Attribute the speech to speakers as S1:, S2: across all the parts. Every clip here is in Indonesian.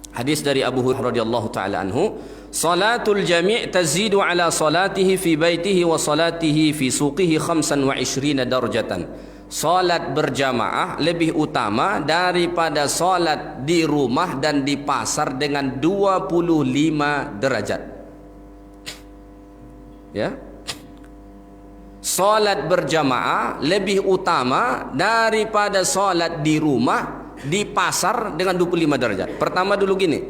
S1: Hadis dari Abu Hurairah radhiyallahu taala anhu, "Salatul jami' tazidu ala salatihi fi baitihi wa salatihi fi suqihi 25 darjatan." Salat berjamaah lebih utama daripada salat di rumah dan di pasar dengan 25 derajat. Ya. Salat berjamaah lebih utama daripada salat di rumah, di pasar dengan 25 derajat. Pertama dulu gini,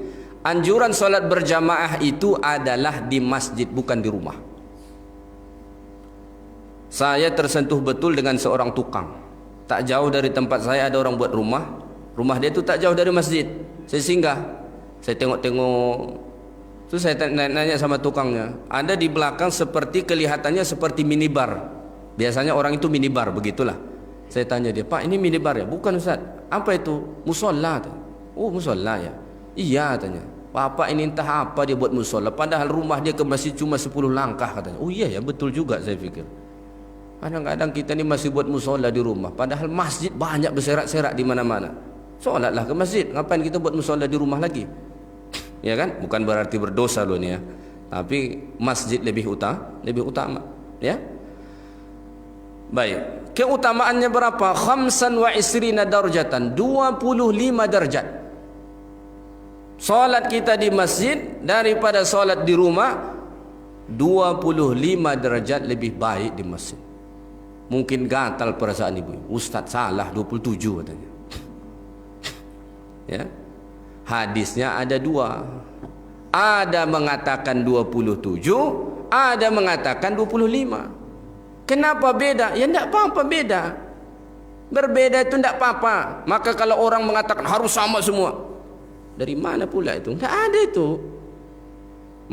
S1: anjuran salat berjamaah itu adalah di masjid, bukan di rumah. Saya tersentuh betul dengan seorang tukang. Tak jauh dari tempat saya ada orang buat rumah. Rumah dia tu tak jauh dari masjid. Saya singgah. Saya tengok-tengok. Terus saya nanya sama tukangnya. Ada di belakang seperti kelihatannya seperti minibar. Biasanya orang itu minibar, begitulah. Saya tanya dia, "Pak, ini minibar ya?" "Bukan Ustaz." "Apa itu?" "Musola." "Oh, musola ya?" "Iya," katanya. "Bapak ini entah apa dia buat musola. Padahal rumah dia ke masjid cuma 10 langkah," katanya. "Oh iya ya, betul juga," saya pikir. Kadang-kadang kita ni masih buat musola di rumah, padahal masjid banyak berserak-serak di mana-mana. Solatlah ke masjid, ngapain kita buat musola di rumah lagi? Ya kan? Bukan berarti berdosa loh ni ya. Tapi masjid lebih utama, ya. Baik. Keutamaannya berapa? 25 darjatan, 25 derajat. Salat kita di masjid daripada salat di rumah 25 derajat lebih baik di masjid. Mungkin gatal perasaan ibu. "Ustaz salah 27," katanya. Ya. Hadisnya ada dua. Ada mengatakan 27, ada mengatakan 25. Kenapa beda? Ya tidak apa-apa beda. Berbeda itu tidak apa-apa. Maka kalau orang mengatakan harus sama semua, dari mana pula itu? Tidak ada itu.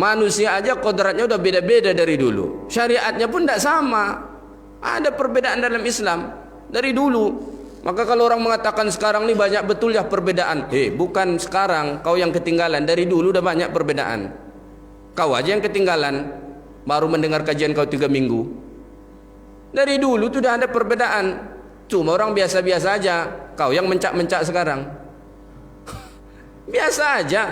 S1: Manusia aja kodratnya udah beda-beda dari dulu. Syariatnya pun tidak sama. Ada perbedaan dalam Islam dari dulu. Maka kalau orang mengatakan sekarang ni banyak betul ya perbedaan. Bukan sekarang kau yang ketinggalan. Dari dulu udah banyak perbedaan. Kau aja yang ketinggalan. Baru mendengar kajian kau 3 minggu. Dari dulu tu dah ada perbedaan. Cuma orang biasa-biasa aja. Kau yang mencak-mencak sekarang. Biasa aja.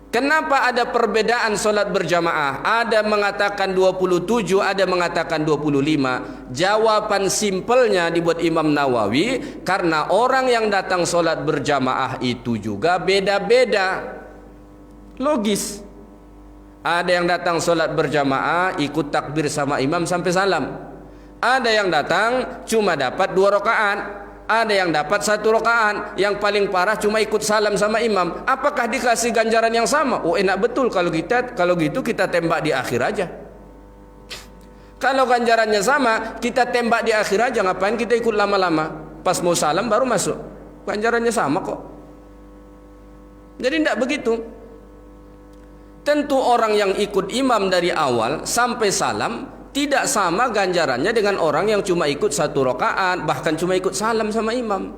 S1: Kenapa ada perbedaan solat berjamaah? Ada mengatakan 27, ada mengatakan 25. Jawaban simpelnya dibuat Imam Nawawi, karena orang yang datang solat berjamaah itu juga beda-beda. Logis. Ada yang datang solat berjamaah ikut takbir sama imam sampai salam. Ada yang datang cuma dapat 2 rakaat. Ada yang dapat 1 rakaat. Yang paling parah cuma ikut salam sama imam. Apakah dikasih ganjaran yang sama? Oh, enak betul kalau gitu kita tembak di akhir aja. Kalau ganjarannya sama, kita tembak di akhir aja. Ngapain kita ikut lama-lama? Pas mau salam baru masuk. Ganjarannya sama kok. Jadi tidak begitu. Tentu orang yang ikut imam dari awal sampai salam tidak sama ganjarannya dengan orang yang cuma ikut 1 rakaat, bahkan cuma ikut salam sama imam.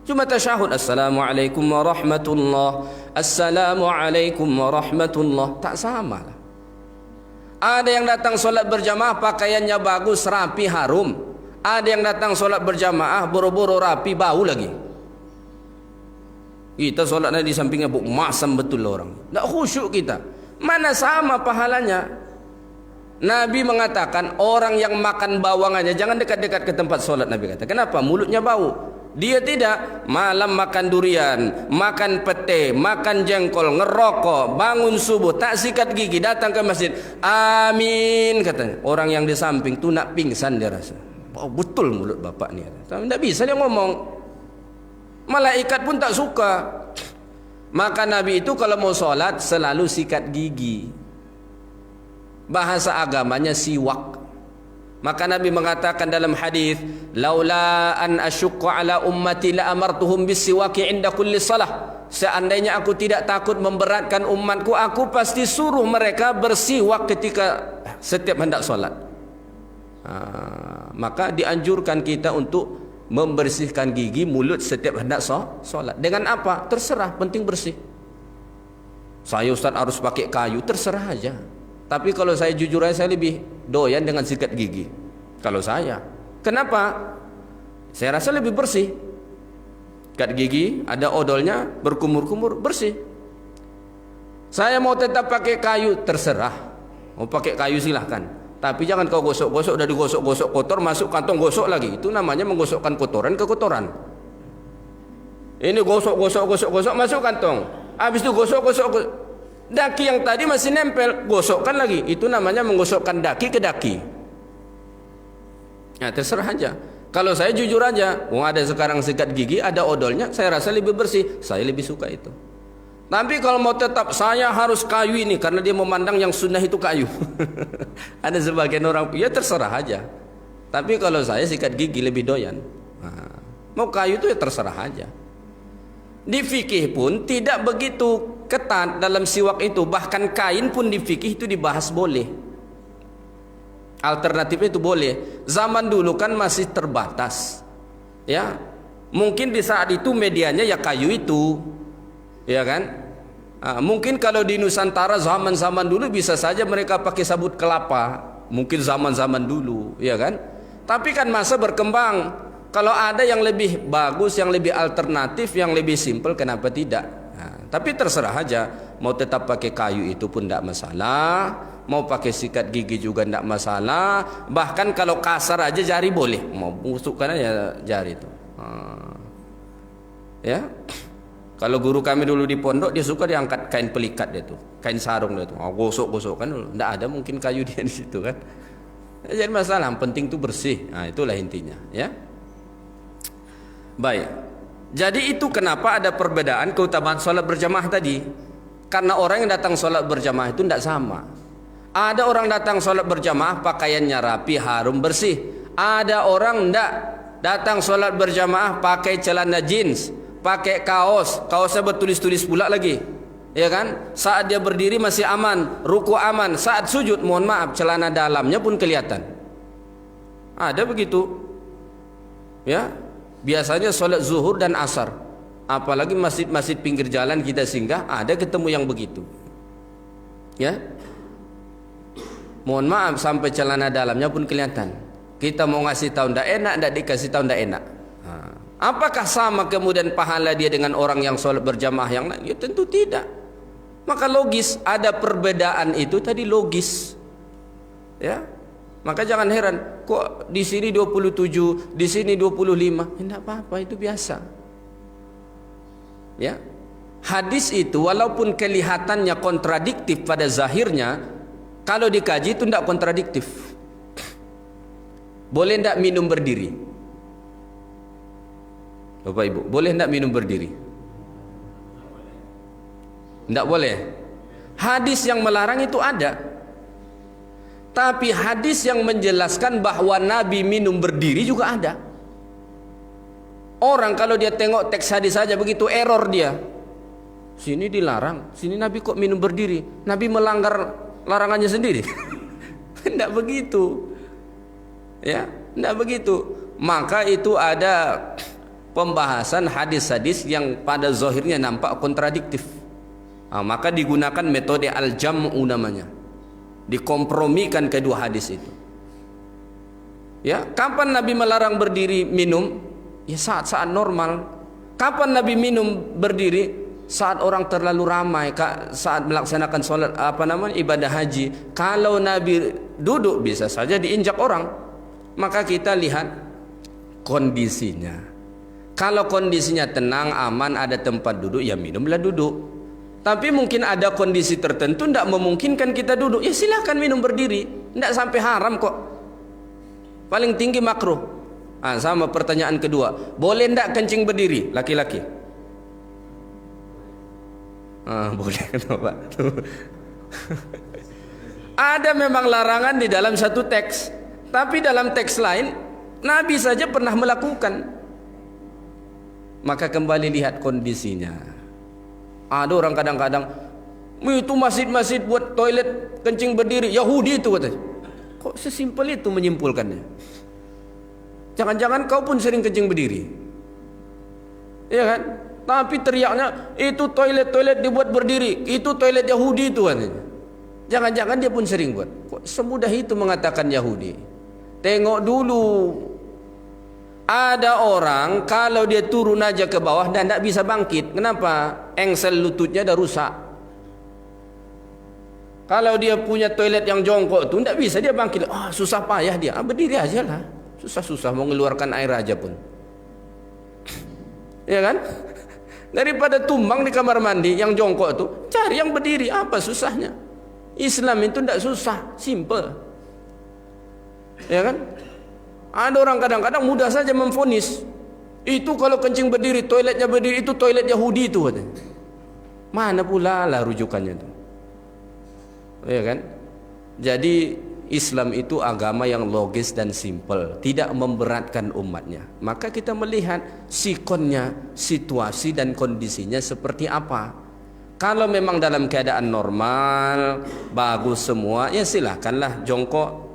S1: Cuma tasyahud, "Assalamualaikum warahmatullah, Assalamualaikum warahmatullah." Tak sama lah. Ada yang datang solat berjamaah pakaiannya bagus, rapi, harum. Ada yang datang solat berjamaah boro-boro rapi, bau lagi. Kita solatnya di sampingnya buk masam betul orang. Tak khusyuk kita. Mana sama pahalanya? Nabi mengatakan orang yang makan bawang aja jangan dekat-dekat ke tempat solat. Nabi kata, kenapa? Mulutnya bau. Dia tidak. Malam makan durian, makan pete, makan jengkol, ngerokok, bangun subuh, tak sikat gigi, datang ke masjid, amin katanya. Orang yang di samping tu nak pingsan dia rasa. Oh, betul mulut bapak ni. Tak bisa dia ngomong. Malaikat pun tak suka. Maka Nabi itu kalau mau solat selalu sikat gigi. Bahasa agamanya siwak. Maka Nabi mengatakan dalam hadis, "Laula an asyqa ala ummati la amartuhum bisiwaki 'inda kulli salah." Seandainya aku tidak takut memberatkan umatku, aku pasti suruh mereka bersiwak ketika setiap hendak solat. Maka dianjurkan kita untuk membersihkan gigi, mulut setiap hendak solat. Dengan apa? Terserah, penting bersih. Saya Ustaz harus pakai kayu, terserah aja. Tapi kalau saya jujur aja, saya lebih doyan dengan sikat gigi. Kalau saya. Kenapa? Saya rasa lebih bersih. Sikat gigi ada odolnya, berkumur-kumur, bersih. Saya mau tetap pakai kayu, terserah. Mau pakai kayu silahkan. Tapi jangan kau gosok-gosok, udah digosok-gosok kotor, masuk kantong gosok lagi. Itu namanya menggosokkan kotoran ke kotoran. Ini gosok-gosok, masuk kantong. Habis itu gosok-gosok, daki yang tadi masih nempel, gosokkan lagi. Itu namanya menggosokkan daki ke daki. Ya terserah aja. Kalau saya jujur aja, ada sekarang sikat gigi, ada odolnya, saya rasa lebih bersih. Saya lebih suka itu. Tapi kalau mau tetap saya harus kayu ini, karena dia memandang yang sunnah itu kayu. Ada sebagian orang, ya terserah aja. Tapi kalau saya sikat gigi lebih doyan. Nah, mau kayu itu ya terserah aja. Di fikih pun tidak begitu ketat dalam siwak itu. Bahkan kain pun di fikih itu dibahas boleh. Alternatifnya itu boleh. Zaman dulu kan masih terbatas. Ya. Mungkin di saat itu medianya ya kayu itu. Ya kan? Mungkin kalau di Nusantara zaman-zaman dulu bisa saja mereka pakai sabut kelapa. Mungkin zaman-zaman dulu, ya kan? Tapi kan masa berkembang. Kalau ada yang lebih bagus, yang lebih alternatif, yang lebih simpel, kenapa tidak? Tapi terserah aja. Mau tetap pakai kayu itu pun tidak masalah. Mau pakai sikat gigi juga tidak masalah. Bahkan kalau kasar aja jari boleh. Mau busukkan aja jari itu. Ya. Kalau guru kami dulu di pondok, dia suka diangkat kain pelikat dia tuh, kain sarung dia tuh. Gosok-gosok kan dulu. Tidak ada mungkin kayu dia di situ kan. Jadi masalah, yang penting tuh bersih. Nah, itulah intinya, ya. Baik. Jadi itu kenapa ada perbedaan keutamaan sholat berjamaah tadi. Karena orang yang datang sholat berjamaah itu tidak sama. Ada orang datang sholat berjamaah pakaiannya rapi, harum, bersih. Ada orang tidak datang sholat berjamaah pakai celana jeans, pakai kaosnya bertulis-tulis pula lagi. Ya kan? Saat dia berdiri masih aman, ruku aman. Saat sujud, mohon maaf, celana dalamnya pun kelihatan. Ada begitu. Ya. Biasanya sholat zuhur dan asar, apalagi masjid-masjid pinggir jalan kita singgah, ada ketemu yang begitu. Ya. Mohon maaf sampai celana dalamnya pun kelihatan. Kita mau ngasih tahu ndak enak, ndak dikasih tahu ndak enak. Apakah sama kemudian pahala dia dengan orang yang sholat berjamaah yang lain? Ya tentu tidak. Maka logis ada perbedaan itu tadi logis. Ya. Maka jangan heran, kok di sini 27, di sini 25. Tidak apa-apa, itu biasa. Ya. Hadis itu walaupun kelihatannya kontradiktif pada zahirnya, kalau dikaji itu tidak kontradiktif. Boleh tidak minum berdiri? Bapak Ibu, boleh tidak minum berdiri? Tidak boleh. Hadis yang melarang itu ada. Tapi hadis yang menjelaskan bahwa Nabi minum berdiri juga ada. Orang kalau dia tengok teks hadis saja begitu error dia. Sini dilarang, sini Nabi kok minum berdiri? Nabi melanggar larangannya sendiri. Tidak begitu. Ya, tidak begitu. Maka itu ada pembahasan hadis-hadis yang pada zahirnya nampak kontradiktif. Maka digunakan metode al-jam'u namanya. Dikompromikan kedua hadis itu. Ya, kapan Nabi melarang berdiri minum? Ya saat-saat normal. Kapan Nabi minum berdiri? Saat orang terlalu ramai, saat melaksanakan sholat ibadah haji. Kalau Nabi duduk bisa saja diinjak orang. Maka kita lihat kondisinya. Kalau kondisinya tenang, aman, ada tempat duduk, ya minumlah duduk. Tapi mungkin ada kondisi tertentu tidak memungkinkan kita duduk. Ya silakan minum berdiri. Tidak sampai haram kok. Paling tinggi makruh. Sama pertanyaan kedua. Boleh tidak kencing berdiri laki-laki? Boleh kenapa? Ada memang larangan di dalam satu teks. Tapi dalam teks lain Nabi saja pernah melakukan. Maka kembali lihat kondisinya. Ada orang kadang-kadang itu masjid-masjid buat toilet kencing berdiri, Yahudi itu katanya. Kok sesimpel itu menyimpulkannya? Jangan-jangan kau pun sering kencing berdiri, ya kan? Tapi teriaknya itu toilet dibuat berdiri, itu toilet Yahudi itu katanya. Jangan-jangan dia pun sering buat. Kok semudah itu mengatakan Yahudi? Tengok dulu Ada orang kalau dia turun aja ke bawah dan tidak bisa bangkit. Kenapa? Engsel lututnya dah rusak. Kalau dia punya toilet yang jongkok tu tidak bisa dia bangkit. Susah payah dia. Berdiri aja lah. Susah-susah mau mengeluarkan air aja pun. Ya kan? Daripada tumbang di kamar mandi yang jongkok tu, cari yang berdiri. Apa susahnya? Islam itu tidak susah, simple. Ya kan? Ada orang kadang-kadang mudah saja memvonis. Itu kalau kencing berdiri, toiletnya berdiri, itu toilet Yahudi itu katanya. Mana pula lah rujukannya itu. Ya kan? Jadi Islam itu agama yang logis dan simple, tidak memberatkan umatnya. Maka kita melihat sikonnya, situasi dan kondisinya seperti apa. Kalau memang dalam keadaan normal, bagus semua, ya silakanlah jongkok.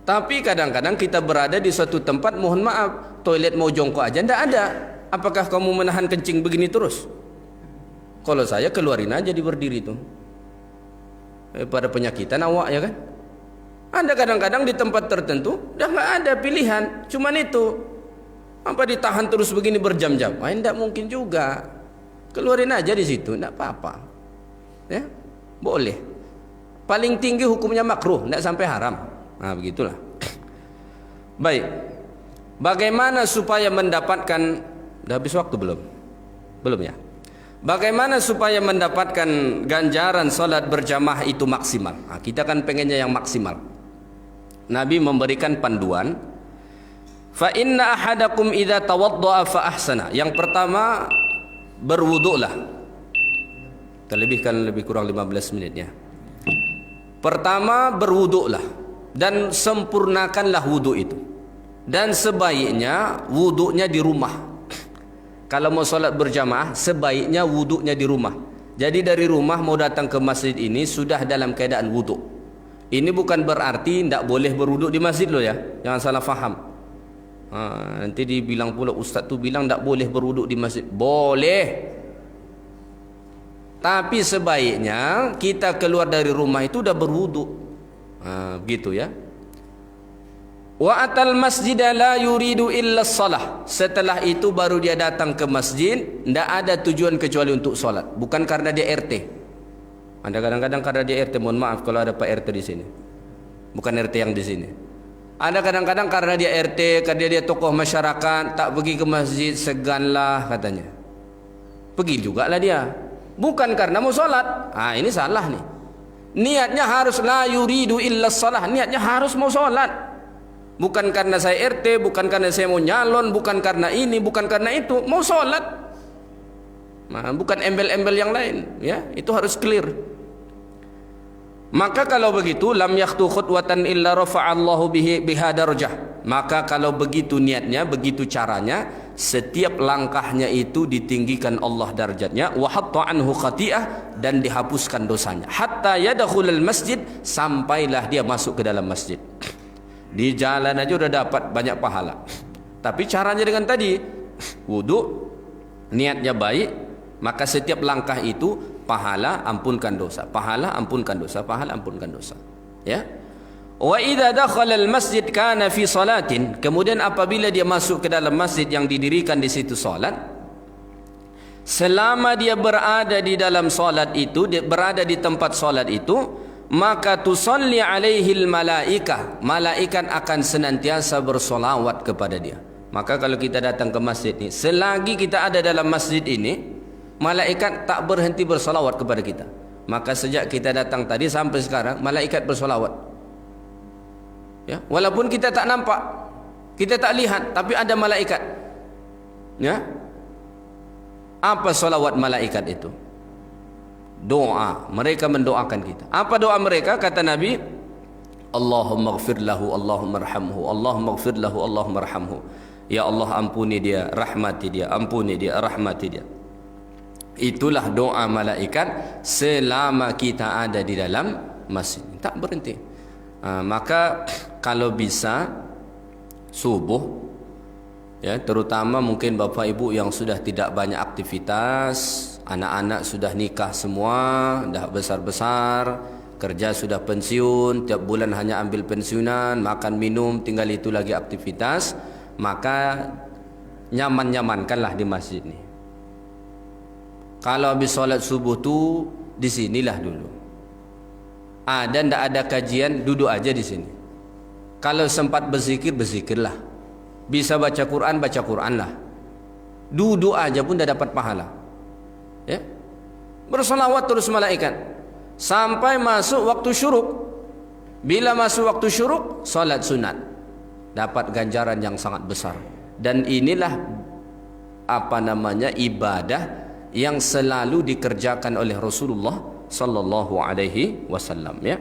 S1: Tapi kadang-kadang kita berada di suatu tempat, mohon maaf, toilet mau jongkok aja tidak ada. Apakah kamu menahan kencing begini terus? Kalau saya keluarin aja di berdiri itu. Pada penyakitan awak, ya kan? Ada kadang-kadang di tempat tertentu dah nggak ada pilihan, cuman itu. Apa ditahan terus begini berjam-jam? Tidak mungkin juga. Keluarin aja di situ, tidak apa-apa. Ya, boleh. Paling tinggi hukumnya makruh, tidak sampai haram. Nah, begitulah. Baik. Bagaimana supaya mendapatkan, dah habis waktu belum? Belum ya? Bagaimana supaya mendapatkan ganjaran salat berjamaah itu maksimal? Nah, kita kan pengennya yang maksimal. Nabi memberikan panduan. Fa inna ahadakum idza tawaddaa fa ahsana. Yang pertama, berwuduklah. Terlebihkan lebih kurang 15 menit ya. Pertama, berwuduklah. Dan sempurnakanlah wuduk itu. Dan sebaiknya wuduknya di rumah. Kalau mau solat berjamaah, sebaiknya wuduknya di rumah. Jadi dari rumah mau datang ke masjid ini sudah dalam keadaan wuduk. Ini bukan berarti tidak boleh berwuduk di masjid loh ya. Jangan salah faham. Nanti dibilang pula ustaz tu bilang tidak boleh berwuduk di masjid. Boleh. Tapi sebaiknya kita keluar dari rumah itu sudah berwuduk. Begitu ya. Wa atal masjid la yuridu illa shalah. Setelah itu baru dia datang ke masjid, tidak ada tujuan kecuali untuk solat. Bukan karena dia RT. Anda kadang-kadang karena dia RT, mohon maaf kalau ada Pak RT di sini. Bukan RT yang di sini. Ada kadang-kadang karena dia RT, karena dia tokoh masyarakat, tak pergi ke masjid, seganlah katanya. Pergi juga lah dia. Bukan karena mau solat. Ini salah nih. Niatnya harus la yuridu illa shalah. Niatnya harus mau solat. Bukan karena saya RT, bukan karena saya mau nyalon, bukan karena ini, bukan karena itu, mau solat. Bukan embel-embel yang lain, ya. Itu harus clear. Maka kalau begitu, lam yakhtu khutwatan illa rafa'allahu biha darajah. Maka kalau begitu niatnya, begitu caranya, setiap langkahnya itu ditinggikan Allah darjatnya, wa hatta anhu khati'ah, dan dihapuskan dosanya. Hatta yadkhulul masjid, sampailah dia masuk ke dalam masjid. Di jalan aja udah dapat banyak pahala. Tapi caranya dengan tadi, wudhu, niatnya baik, maka setiap langkah itu pahala ampunkan dosa, pahala ampunkan dosa, pahala ampunkan dosa. Ya. Wa idza dakhala al-masjid kana fi salatin. Kemudian apabila dia masuk ke dalam masjid yang didirikan di situ salat, selama dia berada di dalam salat itu, dia berada di tempat salat itu, maka tusalli alaihi al-malaikah. Malaikat akan senantiasa bersolawat kepada dia. Maka kalau kita datang ke masjid ini, selagi kita ada dalam masjid ini, malaikat tak berhenti bersolawat kepada kita. Maka sejak kita datang tadi sampai sekarang, malaikat bersolawat. Ya, walaupun kita tak nampak, kita tak lihat, tapi ada malaikat. Ya, apa solawat malaikat itu? Doa. Mereka mendoakan kita. Apa doa mereka? Kata Nabi, Allahumma ghfir lahu, Allahumma arhamhu, Allahumma ghfir lahu, Allahumma arhamhu. Ya Allah, ampuni dia, rahmati dia, ampuni dia, rahmati dia. Itulah doa malaikat selama kita ada di dalam masjid. Tak berhenti. Maka kalau bisa subuh, ya, terutama mungkin bapak ibu yang sudah tidak banyak aktivitas, anak-anak sudah nikah semua, dah besar-besar, kerja sudah pensiun, tiap bulan hanya ambil pensiunan, makan minum, tinggal itu lagi aktivitas. maka nyaman-nyamankanlah di masjid ni. Kalau habis solat subuh tu di sinilah dulu. Dan tidak ada kajian, duduk aja di sini. Kalau sempat berzikir, berzikirlah. Bisa baca Quran, baca Quranlah. Duduk aja pun dah dapat pahala. Ya, bersolawat terus malaikat sampai masuk waktu syuruk. Bila masuk waktu syuruk, solat sunat, dapat ganjaran yang sangat besar. Dan inilah ibadah yang selalu dikerjakan oleh Rasulullah sallallahu alaihi wasallam, ya.